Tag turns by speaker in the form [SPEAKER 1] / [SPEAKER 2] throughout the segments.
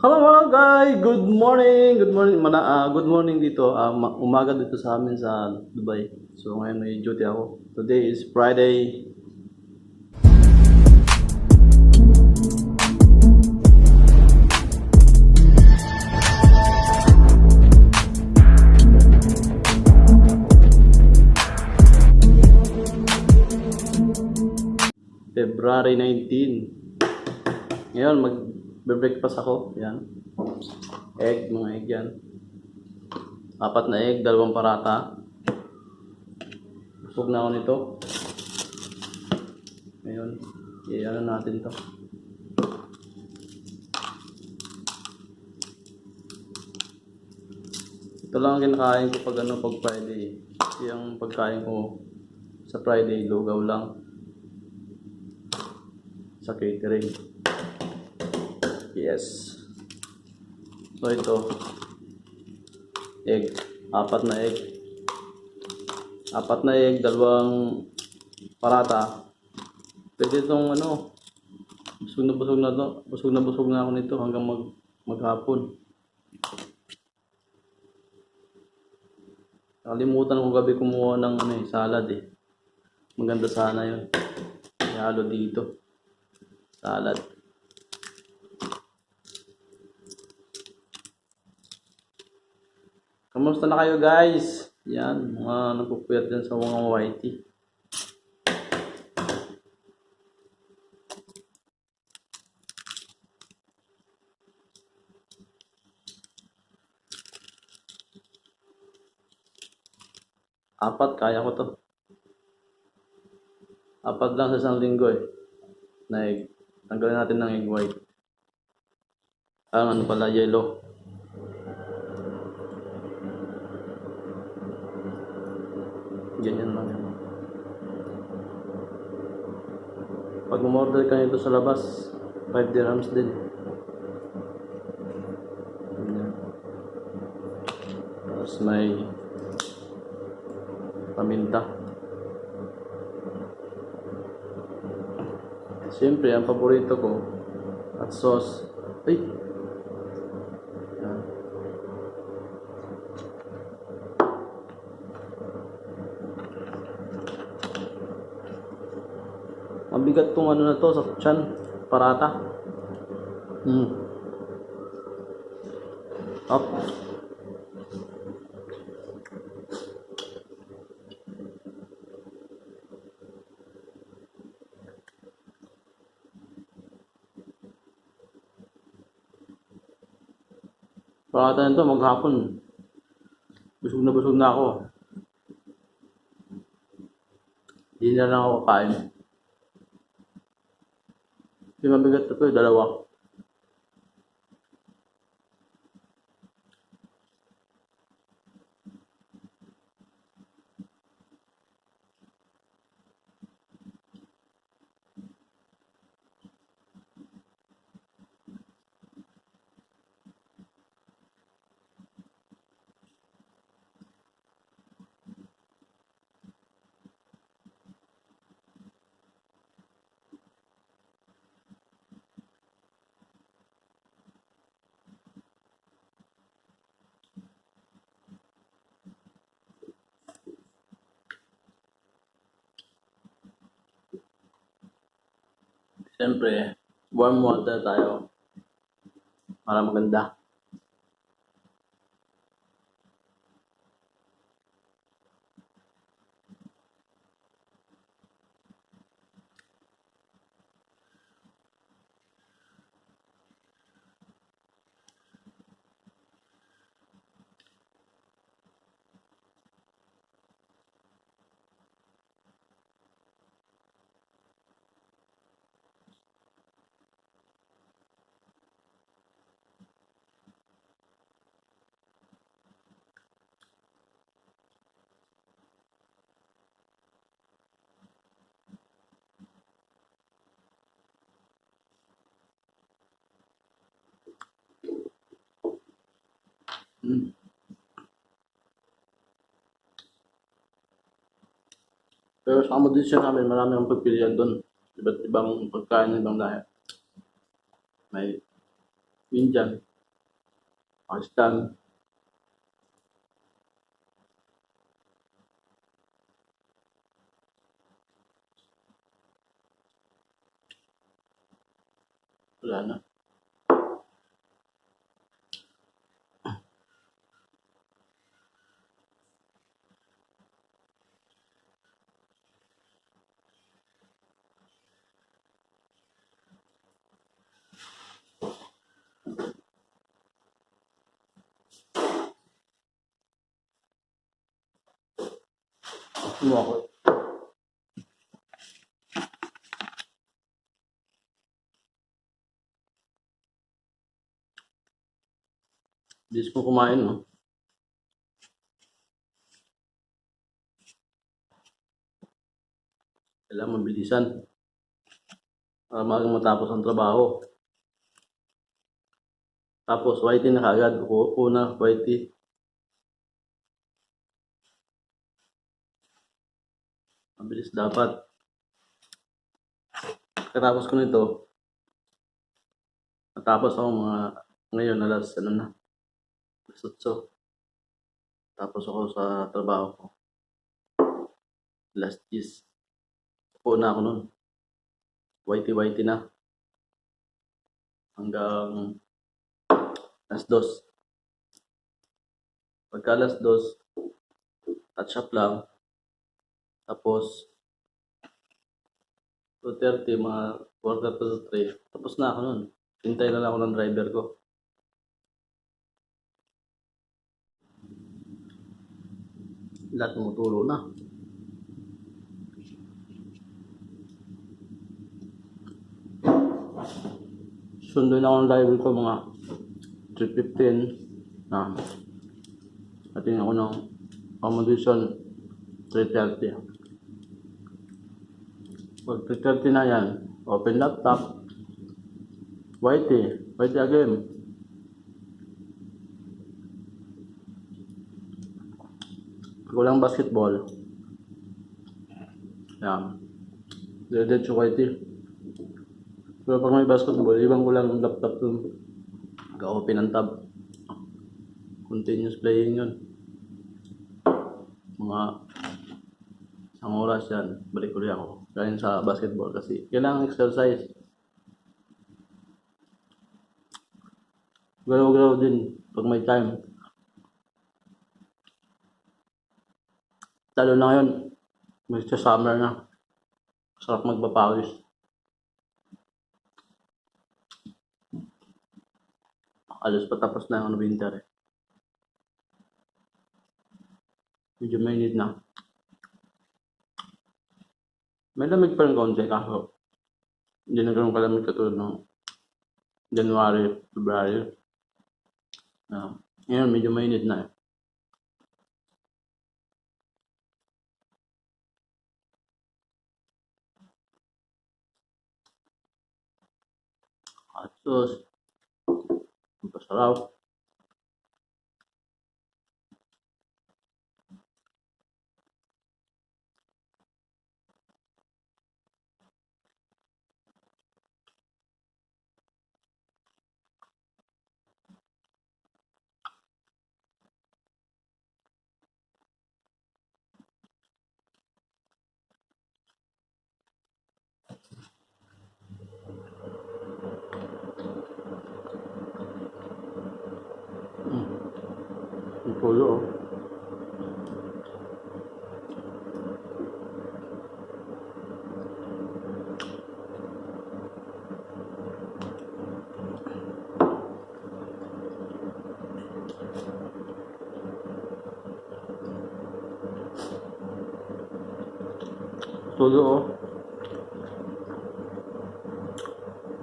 [SPEAKER 1] Hello guys, good morning. Good morning dito. Umaga dito sa amin sa Dubai. So ngayon may duty ako. Today is Friday. February 19. Ngayon magbe-breakfast ako. Yan. Egg, mga egg yan. 4 na egg, 2 paratha. Busog na ako nito. Ngayon, i-ano natin to. Ito lang ang kinakain ko pag Friday. Yung pagkain ko sa Friday, lugaw lang. Sa catering. Yes. So ito, egg, 4 na egg. 4 na egg, 2 paratha. Pwede itong busog na to. Busog na ako nito hanggang maghapon. Nakalimutan ko gabi kumuha ng salad eh. Maganda sana yun. Ihalo dito. Salad. Kamusta na kayo guys? Yan, mga nagpupuyat dyan sa mga whitey. Apat, kaya ko to. 4 lang sa isang linggo eh. Na egg. Tanggalin natin ng egg white. Ang pala, yellow. Ganyan lang yan. Pag umorder ka nito sa labas, 5 dirhams din. Ganyan. Tapos may paminta. Siyempre, ang paborito ko at sauce. Ay! Yan. Mabigat tong na to sa tiyan. Paratha. Up. Paratha nito maghapon. Busog na ako. Hindi na lang ako kain. Hindi mabigat ito, 2. Siyempre, warm water tayo para maganda. Pero sa accommodation namin, marami akong pagpilian doon. Iba't ibang pagkain ng ibang lahi. May Indian, Pakistan. Wala na. Mo ako. Bis ko kumain, no? Kailangan mabilisan. Para maagang matapos ang trabaho. Tapos, whitey na kagad. Una, whitey. Mabilis dapat. Katapos ko nito, natapos ako ngayon alas 8. Tapos ako sa trabaho ko. Alas 10. Una ako nun. Whitey na. Hanggang alas 2. Pagka alas 2, touch up lang. Tapos, 2:30, mga quarter to 3. Tapos na ako nun. Hintay na lang ako ng driver ko. Lahat tumutulo na. Sunduin ako ng driver ko mga 3:15 na. Atin ako ng accommodation 3:30. Pag 3:30 na yan, open laptop. Whitey again. Kulang basketball. Yan. Diretso whitey. Pero pag may basketball, ibang ko lang ang laptop dun. Ga-open ang tab. Continuous playing yun. Mga isang oras yan, balik ulit ako. Galing sa basketball kasi kailangan exercise. Galaw-galaw din pag may time. Lalo na ngayon, summer na. Sarap magpapawis. Alos patapos na yung winter eh. Medyo mainit na. May lamig pa rin konti kaso hindi na ganun kalamig katulad ng January, February. Ngayon medyo mainit na eh. Hot sauce. Masarap. Ang tulo oh. Tulo oh.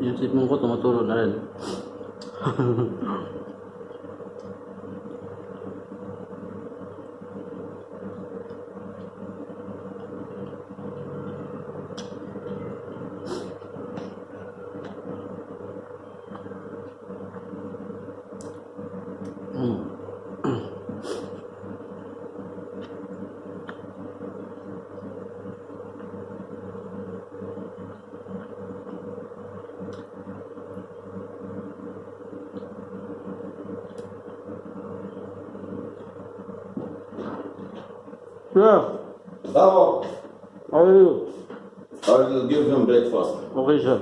[SPEAKER 1] Yung sipon ko tumutulo na rin. Yeah.
[SPEAKER 2] Bravo.
[SPEAKER 1] How are you?
[SPEAKER 2] I will give them breakfast.
[SPEAKER 1] Okay, sir.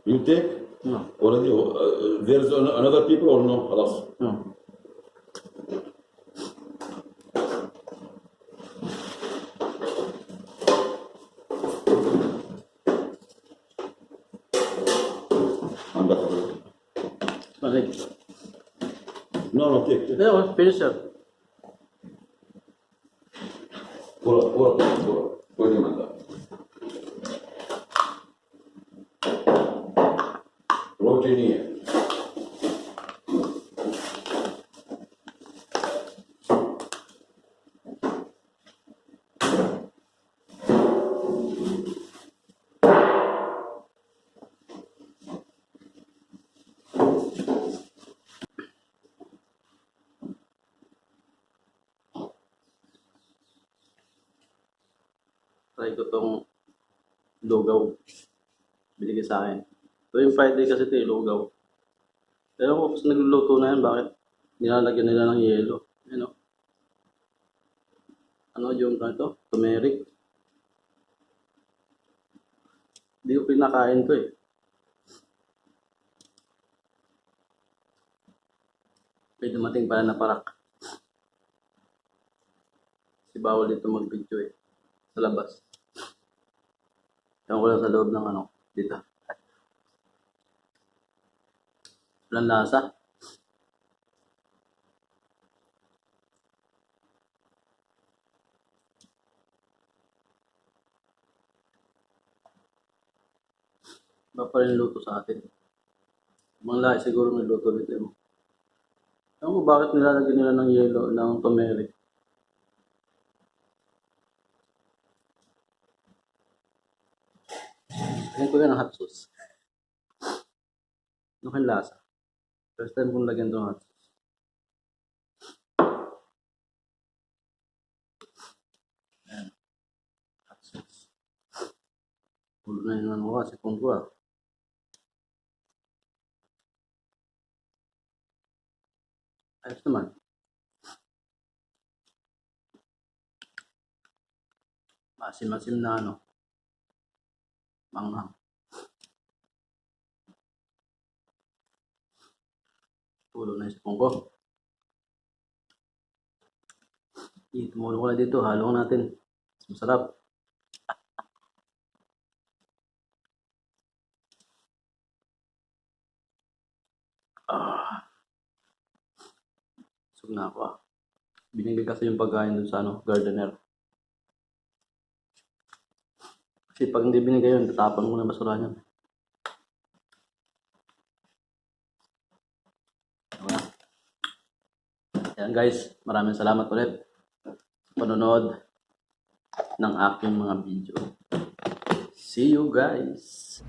[SPEAKER 2] You take
[SPEAKER 1] No.
[SPEAKER 2] already. There's another people or no? خلاص.
[SPEAKER 1] No.
[SPEAKER 2] عندك.
[SPEAKER 1] Balik.
[SPEAKER 2] No, take.
[SPEAKER 1] Yeah, finish, sir.
[SPEAKER 2] كورة. ودي من ده. روتينية.
[SPEAKER 1] Try ko tong lugaw. Binigay sa akin. Ito yung Friday kasi ito yung lugaw. Pero kung kasi nagluluto na yan, bakit nilalagyan nila ng yelo? Ano? Ano yung ito? Turmeric. Hindi ko pinakain to eh. May dumating pala na parak. Si bawal dito mag-video eh. Sa labas. Ewan ko lang sa loob ng ano. Dito. Walang lasa. Iba pa rin luto sa atin. Mga lahi siguro may luto dito. Ewan ko bakit nilalagyan nila ng yelo, ng turmeric. Lagyan ko yan ng hot sauce. Ano kayong lasa? First time kong lagyan ito ng hot sauce. Ayan. Hot sauce. Pulo na yun ano kasi kung ko ah. Ayos naman. Masim-masim na ano. Manghang. Tulo na yung sipong ko. Tumulo ko na dito. Halong natin. Masarap. Sug na ako ah. Binigay kasi yung pagkain dun sa ano, gardener. Kasi pag hindi binigay yun, tatapon ko na basura niyan. Ayan guys, maraming salamat ulit sa panonood ng aking mga video. See you guys!